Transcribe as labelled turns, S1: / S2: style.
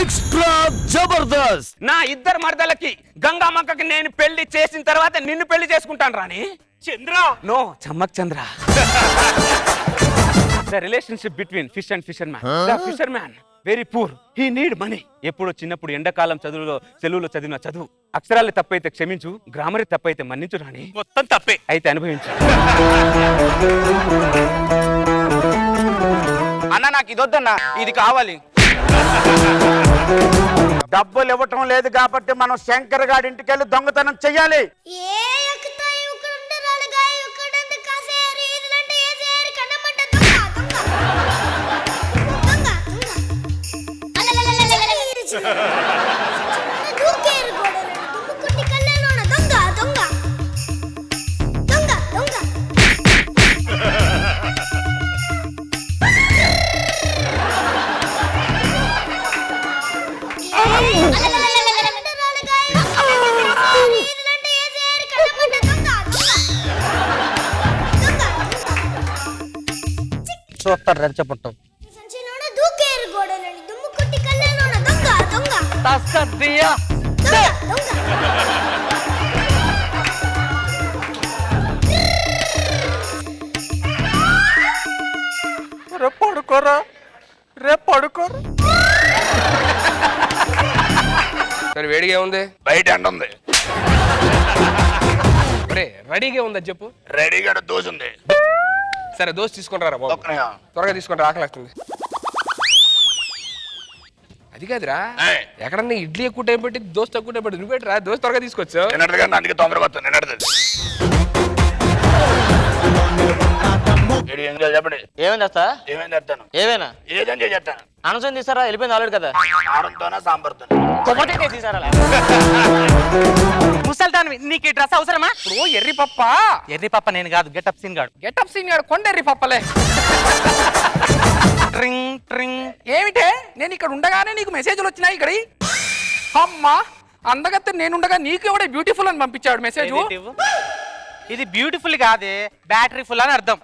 S1: Extra Jabardasth.
S2: నా ఇద్దరు మరదలకి గంగామ్మకి నేను పెళ్లి చేసిన తర్వాత నిన్ను పెళ్లి చేసుకుంటాను రాని.
S3: Chandra
S2: no, Chammak Chandra. The relationship between fish and fisherman. The fisherman very poor, he need money. ఎప్పుడు చిన్నప్పుడు ఎండాకాలం సెలవులో చదివిన చదువు. అక్షరాలు తప్పైతే క్షమించు, గ్రామర్ తప్పైతే మన్నించు రాని.
S3: మొత్తం తప్పే
S2: అయితే అనుభవించు.
S3: అన్న నాకు ఇది వద్దన్నా, ఇది కావాలి.
S4: డబ్బులు ఇవ్వటం లేదు కాబట్టి మనం శంకర్ గారి ఇంటికి వెళ్ళి దొంగతనం చెయ్యాలి.
S3: చూస్తారు రెచ్చపట్టం. రేపు పడుకోరా, రేపు పడుకోరా.
S5: సరే వేడిగా ఉంది,
S4: బయట ఎండ ఉంది,
S5: రెడీగా ఉందా చెప్పు.
S4: రెడీగా దోశ ఉంది.
S5: సరే దోశ తీసుకుని రారా బాబు, త్వరగా తీసుకుని ఆకలిస్తుంది. అది కాదురా, ఎక్కడన్నా ఇడ్లీ ఎక్కువ టైం పెట్టి దోశ తక్కువ టైం పెట్టి నువ్వు పెట్టరా, దోశ త్వరగా తీసుకొచ్చు.
S4: అందుకే తొందరగా చెప్పండి.
S3: ఏమైంది వస్తా?
S4: ఏమైంది చెప్తాను,
S3: ఏమైనా
S4: ఏదని చెప్తాను.
S3: అనసం తీసారా? వెళ్ళిపోయింది ఆల్రెడీ కదా.
S4: కారంతోనా సాంబార్తో
S3: తీసారా?
S6: ముసల్దాన్ నీకు ఈ డ్రెస్ అవసరమా?
S5: ఇప్పుడు ఎర్రి పప్ప.
S6: ఎర్రి పప్ప నేను కాదు, గెటప్ సీన్ గాడు.
S5: గెటప్ సీన్ గాడు కొండ ఎర్రి పప్పలే.
S6: ట్రింగ్ ట్రింగ్.
S5: ఏమిటే నేను ఇక్కడ ఉండగానే నీకు మెసేజ్లు వచ్చినాయి ఇక్కడ. అమ్మా అందగత్తే నేనుండగా నీకు ఎవడే బ్యూటిఫుల్ అని పంపించాడు మెసేజ్.
S6: ఇది బ్యూటిఫుల్ కాదే, బ్యాటరీ ఫుల్ అని అర్థం.